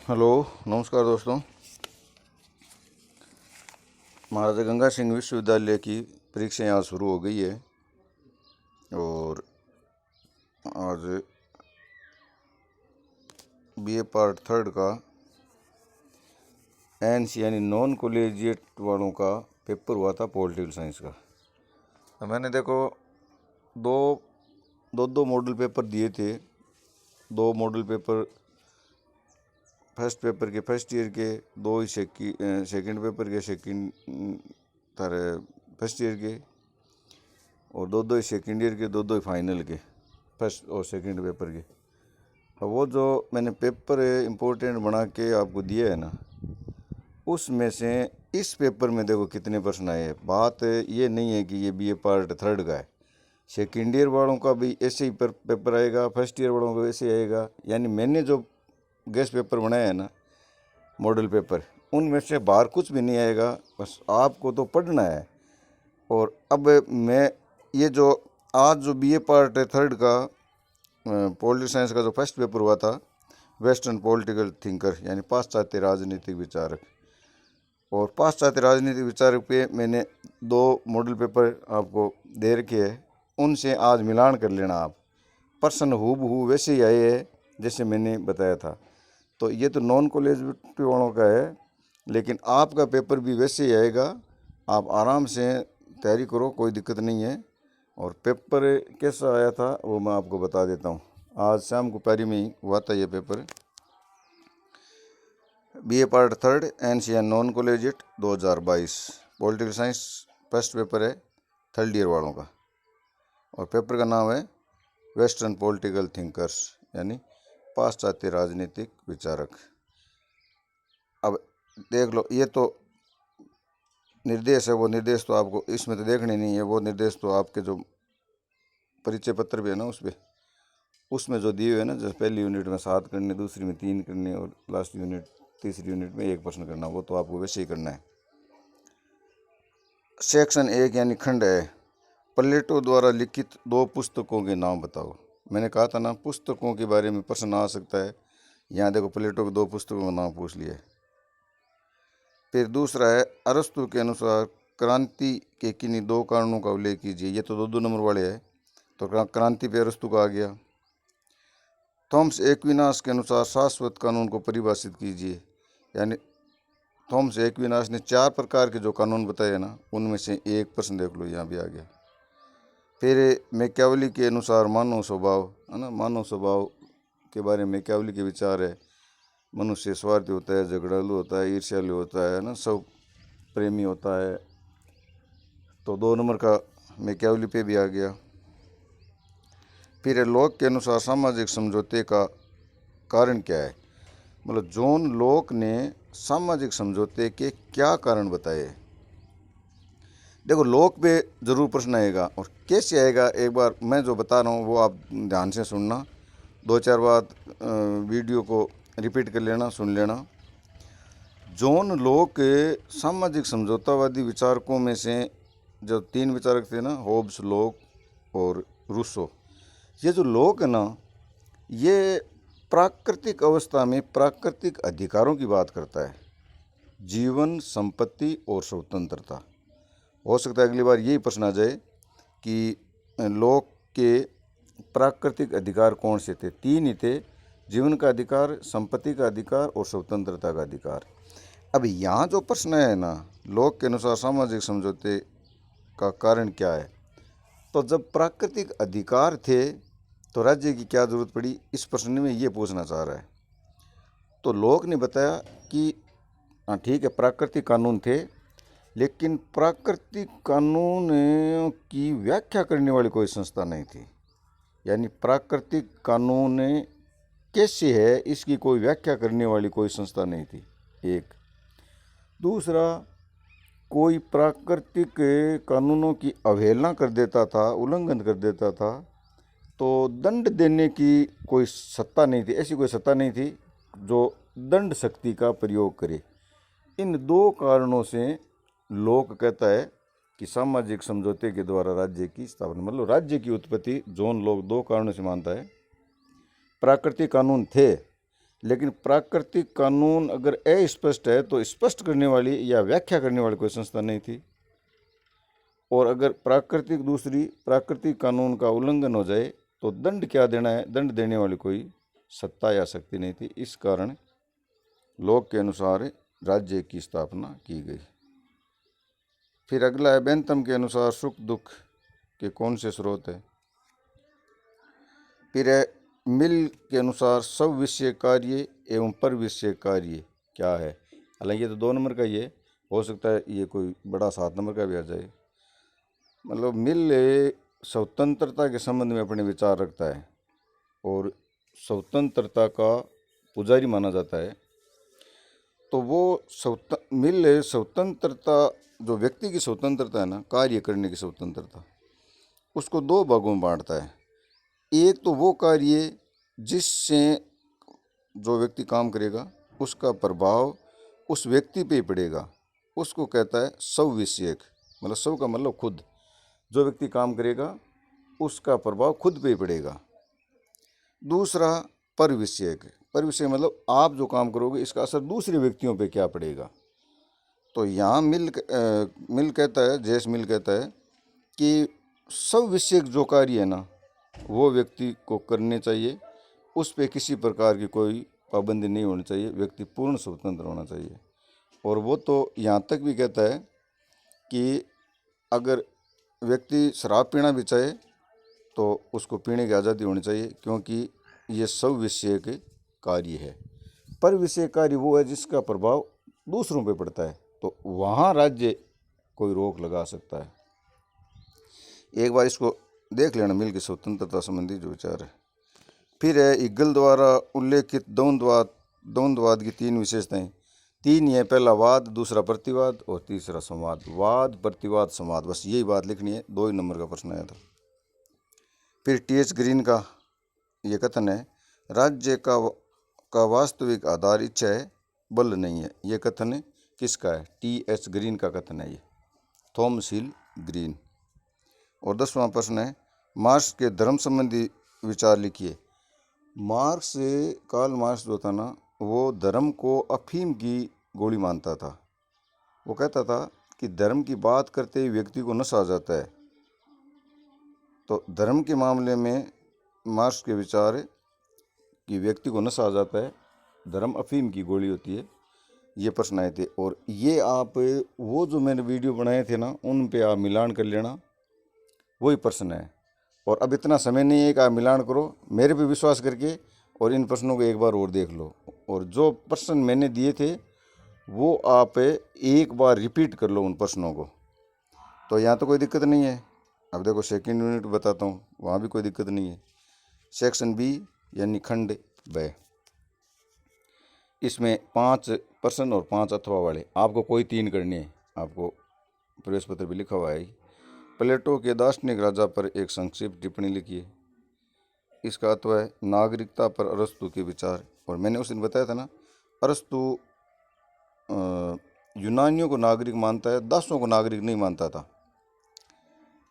Hello, नमस्कार दोस्तों। महाराजा गंगा सिंह विश्वविद्यालय की परीक्षाएं आज शुरू हो गई है और आज बीए पार्ट थर्ड का एनसी यानी नॉन कॉलेजिएट वालों का पेपर हुआ था पॉलिटिकल साइंस का। तो मैंने देखो दो मॉडल पेपर दिए थे। दो मॉडल पेपर फर्स्ट पेपर के फर्स्ट ईयर के, दो ही सेकंड पेपर के सेकंड तारे फर्स्ट ईयर के, और दो ही सेकंड ईयर के, दो ही फाइनल के फर्स्ट और सेकंड पेपर के। अब वो जो मैंने पेपर इम्पोर्टेंट बना के आपको दिया है ना, उसमें से इस पेपर में देखो कितने प्रश्न आए हैं। बात ये नहीं है कि ये बीए पार्ट थर्ड का है, सेकेंड ईयर वालों का भी ऐसे ही पेपर आएगा, फर्स्ट ईयर वालों का वैसे ही आएगा। यानी मैंने जो गेस्ट पेपर बनाया है ना, मॉडल पेपर, उनमें से बाहर कुछ भी नहीं आएगा, बस आपको तो पढ़ना है। और अब मैं ये जो आज जो बीए पार्ट थर्ड का पॉलिटिकल साइंस का जो फर्स्ट पेपर हुआ था, वेस्टर्न पॉलिटिकल थिंकर यानी पाश्चात्य राजनीतिक विचारक, और पाश्चात्य राजनीतिक विचारक पे मैंने दो मॉडल पेपर आपको दे रखे हैं, उनसे आज मिलान कर लेना आप। प्रश्न हूबहू वैसे ही आए हैं जैसे मैंने बताया था। तो ये तो नॉन कॉलेज वालों का है, लेकिन आपका पेपर भी वैसे ही आएगा। आप आराम से तैयारी करो, कोई दिक्कत नहीं है। और पेपर कैसा आया था वो मैं आपको बता देता हूँ। आज शाम को पारी में ही हुआ था ये paper. BA part third NCR non collegiate 2022 political science first paper है थर्ड ईयर वालों का, और पेपर का नाम है वेस्टर्न पॉलिटिकल थिंकर्स यानी पाश्चात्य राजनीतिक विचारक। अब देख लो, ये तो निर्देश है, वो निर्देश तो आपको इसमें तो देखने नहीं है। वो निर्देश तो आपके जो परिचय पत्र भी है ना, उसमें जो दिए हुए हैं ना, जैसे पहली यूनिट में 7 करने, दूसरी में 3 करने, और लास्ट यूनिट तीसरी यूनिट में 1 प्रश्न करना, वो तो आपको वैसे ही करना है। सेक्शन 1 यानी खंड है, प्लेटो द्वारा लिखित 2 पुस्तकों के नाम बताओ। मैंने कहा था ना, पुस्तकों के बारे में प्रश्न आ सकता है। यहाँ देखो, प्लेटो के 2 पुस्तकों का नाम पूछ लिया। फिर दूसरा है, अरस्तु के अनुसार क्रांति के किन्हीं 2 कारणों का उल्लेख कीजिए। ये तो 2 नंबर वाले हैं, तो क्रांति पे अरस्तु का आ गया। थॉमस एक्विनास के अनुसार शाश्वत कानून को परिभाषित कीजिए। यानी थॉमस एक्विनास ने 4 प्रकार के जो कानून बताए ना, उनमें से एक प्रश्न देख लो, यहाँ भी आ गया। फिर मैकियावेली के अनुसार मानव स्वभाव है ना, मानव स्वभाव के बारे में मैकियावेली के विचार है। मनुष्य स्वार्थी होता है, झगड़ालू होता है, ईर्ष्यालु होता है ना, सब प्रेमी होता है। तो 2 नंबर का मैकियावेली पे भी आ गया। फिर लॉक के अनुसार सामाजिक समझौते का कारण क्या है। मतलब जॉन लॉक ने सामाजिक समझौते के क्या कारण बताए। देखो, लॉक पे जरूर प्रश्न आएगा, और कैसे आएगा एक बार मैं जो बता रहा हूँ वो आप ध्यान से सुनना। 2-4 बार वीडियो को रिपीट कर लेना, सुन लेना। जॉन लॉक सामाजिक समझौतावादी विचारकों में से जो 3 विचारक थे ना, होब्स, लॉक और रूसो। ये जो लॉक है ना, ये प्राकृतिक अवस्था में प्राकृतिक अधिकारों की बात करता है, जीवन, संपत्ति और स्वतंत्रता। हो सकता है अगली बार यही प्रश्न आ जाए कि लॉक के प्राकृतिक अधिकार कौन से थे। 3 ही थे, जीवन का अधिकार, संपत्ति का अधिकार और स्वतंत्रता का अधिकार। अब यहाँ जो प्रश्न है ना, लॉक के अनुसार सामाजिक समझौते का कारण क्या है, तो जब प्राकृतिक अधिकार थे तो राज्य की क्या जरूरत पड़ी, इस प्रश्न में ये पूछना चाह रहा है। तो लॉक ने बताया कि हाँ ठीक है, प्राकृतिक कानून थे, लेकिन प्राकृतिक कानून की व्याख्या करने वाली कोई संस्था नहीं थी। यानी प्राकृतिक कानून कैसे है, इसकी कोई व्याख्या करने वाली कोई संस्था नहीं थी, एक। दूसरा, कोई प्राकृतिक कानूनों की अवहेलना कर देता था, उल्लंघन कर देता था, तो दंड देने की कोई सत्ता नहीं थी। ऐसी कोई सत्ता नहीं थी जो दंड शक्ति का प्रयोग करे। इन 2 कारणों से लोक कहता है कि सामाजिक समझौते के द्वारा राज्य की स्थापना, मतलब राज्य की उत्पत्ति जॉन लॉक 2 कारणों से मानता है। प्राकृतिक कानून थे, लेकिन प्राकृतिक कानून अगर अस्पष्ट है तो स्पष्ट करने वाली या व्याख्या करने वाली कोई संस्था नहीं थी। और अगर प्राकृतिक कानून का उल्लंघन हो जाए तो दंड क्या देना है, दंड देने वाली कोई सत्ता या शक्ति नहीं थी। इस कारण लोक के अनुसार राज्य की स्थापना की गई। फिर अगला है, बेंथम के अनुसार सुख दुख के कौन से स्रोत है। फिर है, मिल के अनुसार सब विषय कार्य एवं पर विषय कार्य क्या है। हालांकि ये तो 2 नंबर का ही है, हो सकता है ये कोई बड़ा 7 नंबर का भी आ जाए। मतलब मिल स्वतंत्रता के संबंध में अपने विचार रखता है और स्वतंत्रता का पुजारी माना जाता है। तो वो मिल स्वतंत्रता, जो व्यक्ति की स्वतंत्रता है ना, कार्य करने की स्वतंत्रता, उसको 2 भागों में बांटता है। एक तो वो कार्य जिससे जो व्यक्ति काम करेगा उसका प्रभाव उस व्यक्ति पे ही पड़ेगा, उसको कहता है स्वविषयक। मतलब स्व का मतलब खुद, जो व्यक्ति काम करेगा उसका प्रभाव खुद पे ही पड़ेगा। दूसरा पर विषयक। पर विषय मतलब आप जो काम करोगे इसका असर दूसरे व्यक्तियों पे क्या पड़ेगा। तो यहाँ मिल कहता है, जेस मिल कहता है कि सब विषयक जो कार्य है ना वो व्यक्ति को करने चाहिए, उस पे किसी प्रकार की कोई पाबंदी नहीं होनी चाहिए, व्यक्ति पूर्ण स्वतंत्र होना चाहिए। और वो तो यहाँ तक भी कहता है कि अगर व्यक्ति शराब पीना भी चाहे तो उसको पीने की आज़ादी होनी चाहिए, क्योंकि ये सब विषय के कार्य है। पर विषय कार्य वो है जिसका प्रभाव दूसरों पे पड़ता है, तो वहाँ राज्य कोई रोक लगा सकता है। एक बार इसको देख लेना, मिल की स्वतंत्रता संबंधी जो विचार है। फिर है, ईगल द्वारा उल्लेखित द्वंद्ववाद की 3 विशेषताएं। 3 ही है, पहला वाद, दूसरा प्रतिवाद और तीसरा संवाद। वाद, प्रतिवाद, संवाद, बस यही बात लिखनी है। 2 ही नंबर का प्रश्न आया था। फिर टी.एच. ग्रीन का ये कथन है, राज्य का वास्तविक आधार इच्छा है, बल नहीं है। ये कथन किसका है? टी.एच. ग्रीन का कथन है ये, थॉमस हिल ग्रीन। और 10वां प्रश्न है, मार्क्स के धर्म संबंधी विचार लिखिए। कार्ल मार्क्स जो था ना, वो धर्म को अफीम की गोली मानता था। वो कहता था कि धर्म की बात करते ही व्यक्ति को नशा आ जाता है। तो धर्म के मामले में मार्क्स के विचार है कि व्यक्ति को नशा आ जाता है, धर्म अफीम की गोली होती है। ये प्रश्न आए थे, और ये आप वो जो मैंने वीडियो बनाए थे ना उन पे आप मिलान कर लेना, वही प्रश्न है। और अब इतना समय नहीं है कि आप मिलान करो, मेरे पे विश्वास करके और इन प्रश्नों को एक बार और देख लो। और जो प्रश्न मैंने दिए थे वो आप एक बार रिपीट कर लो उन प्रश्नों को, तो यहाँ तो कोई दिक्कत नहीं है। अब देखो सेकंड यूनिट बताता हूँ, वहाँ भी कोई दिक्कत नहीं है। सेक्शन बी यानी खंड ब, इसमें 5 प्रश्न और 5 अथवा वाले, आपको कोई 3 करने हैं। आपको प्रवेश पत्र भी लिखा हुआ है। प्लेटो के दार्शनिक राजा पर एक संक्षिप्त टिप्पणी लिखिए। इसका अथवा है नागरिकता पर अरस्तु के विचार। और मैंने उस दिन बताया था ना, अरस्तु यूनानियों को नागरिक मानता है, दासों को नागरिक नहीं मानता था।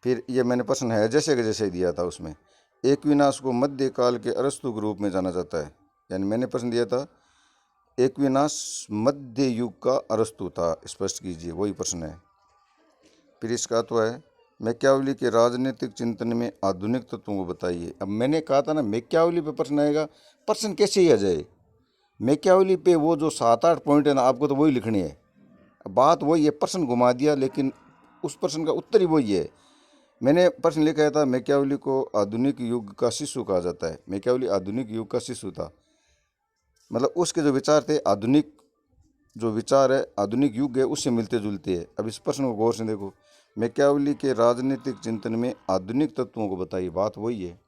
फिर ये मैंने प्रश्न है जैसे के जैसे दिया था, उसमें एक्विनास को मध्यकाल के अरस्तु के रूप में जाना जाता है। यानी मैंने प्रश्न दिया था एक्विनास मध्य युग का अरस्तु था, स्पष्ट कीजिए, वही प्रश्न है। फिर इसका तो है मैकियावेली के राजनीतिक चिंतन में आधुनिक तत्वों को बताइए। अब मैंने कहा था ना मैकियावेली पे प्रश्न आएगा, प्रश्न कैसे ही आ जाए। मैकियावेली पे वो जो 7-8 पॉइंट है ना, आपको तो वही लिखनी है। बात वही है, प्रश्न घुमा दिया लेकिन उस प्रश्न का उत्तर ही वही है। मैंने प्रश्न लिखा था मैकियावेली को आधुनिक युग का शिशु कहा जाता है। मैकियावेली आधुनिक युग का शिशु था, मतलब उसके जो विचार थे, आधुनिक जो विचार है, आधुनिक युग है उससे मिलते जुलते हैं। अब इस प्रश्न को गौर से देखो, मैकियावेली के राजनीतिक चिंतन में आधुनिक तत्वों को बताइए, बात वही है।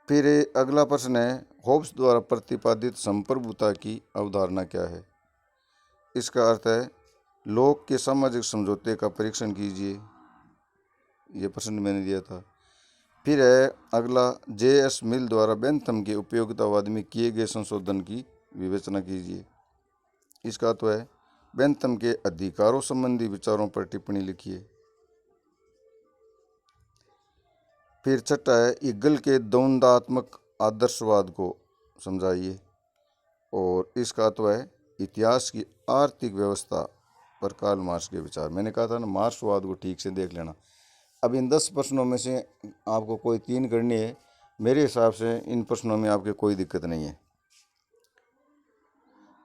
फिर अगला प्रश्न है होब्स द्वारा प्रतिपादित संप्रभुता की अवधारणा क्या है। इसका अर्थ है लोक के सामाजिक समझौते का परीक्षण कीजिए। ये प्रश्न मैंने दिया था। फिर है अगला, जे.एस. मिल द्वारा बेंथम के उपयोगितावाद में किए गए संशोधन की विवेचना कीजिए। इसका तो है बेंथम के अधिकारों संबंधी विचारों पर टिप्पणी लिखिए। फिर छठा है ईगल के द्वंद्वात्मक आदर्शवाद को समझाइए। और इसका अथवा है इतिहास की आर्थिक व्यवस्था पर कार्ल मार्क्स के विचार। मैंने कहा था ना, मार्क्सवाद को ठीक से देख लेना। अब इन 10 प्रश्नों में से आपको कोई 3 करनी है। मेरे हिसाब से इन प्रश्नों में आपके कोई दिक्कत नहीं है।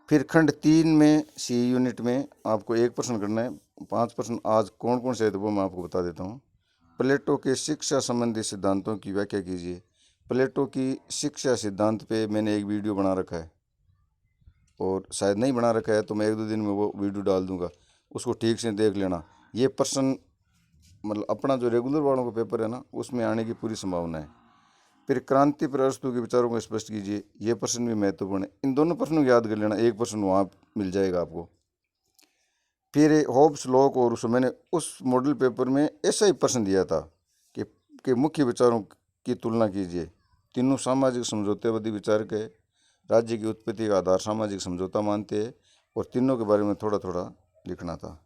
फिर खंड 3 में सी यूनिट में आपको 1 प्रश्न करना है। 5 प्रश्न आज कौन कौन से है तो वो मैं आपको बता देता हूँ। प्लेटो के शिक्षा संबंधी सिद्धांतों की व्याख्या कीजिए। प्लेटो की शिक्षा सिद्धांत पे मैंने एक वीडियो बना रखा है, और शायद नहीं बना रखा है तो मैं 1-2 दिन में वो वीडियो डाल दूंगा, उसको ठीक से देख लेना। ये प्रश्न मतलब अपना जो रेगुलर वालों का पेपर है ना, उसमें आने की पूरी संभावना है। फिर क्रांति पर अरस्तू के विचारों को स्पष्ट कीजिए। ये प्रश्न भी महत्वपूर्ण है। इन दोनों प्रश्नों को याद कर लेना, एक प्रश्न वहाँ मिल जाएगा आपको। फिर होब्स लॉक और रूसो, मैंने उस मॉडल पेपर में ऐसा ही प्रश्न दिया था कि मुख्य विचारों की तुलना कीजिए। तीनों सामाजिक समझौतेवादी विचार के राज्य की उत्पत्ति का आधार सामाजिक समझौता मानते हैं, और तीनों के बारे में थोड़ा थोड़ा लिखना था।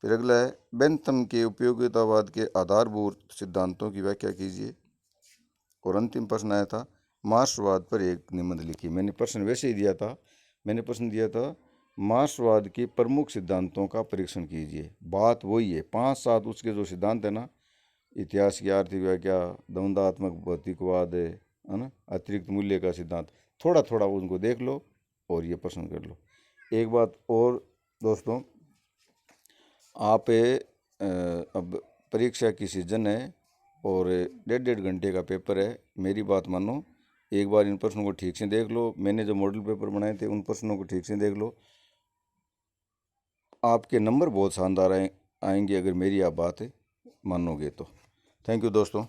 फिर अगला है बेंथम के उपयोगितावाद के आधारभूत सिद्धांतों की व्याख्या कीजिए। और अंतिम प्रश्न आया था मार्क्सवाद पर एक निबंध लिखिए। मैंने प्रश्न वैसे ही दिया था, मैंने प्रश्न दिया था मार्क्सवाद के प्रमुख सिद्धांतों का परीक्षण कीजिए। बात वही है, 5-7 उसके जो सिद्धांत है ना, इतिहास की आर्थिक व्याख्या, द्वंद्वात्मक भौतिकवाद है ना, अतिरिक्त मूल्य का सिद्धांत, थोड़ा थोड़ा उनको देख लो और ये प्रश्न कर लो। एक बात और दोस्तों, आप अब परीक्षा की सीजन है और 1.5 घंटे का पेपर है। मेरी बात मानो, एक बार इन प्रश्नों को ठीक से देख लो। मैंने जो मॉडल पेपर बनाए थे उन प्रश्नों को ठीक से देख लो, आपके नंबर बहुत शानदार आएंगे अगर मेरी आप बात मानोगे तो। थैंक यू दोस्तों।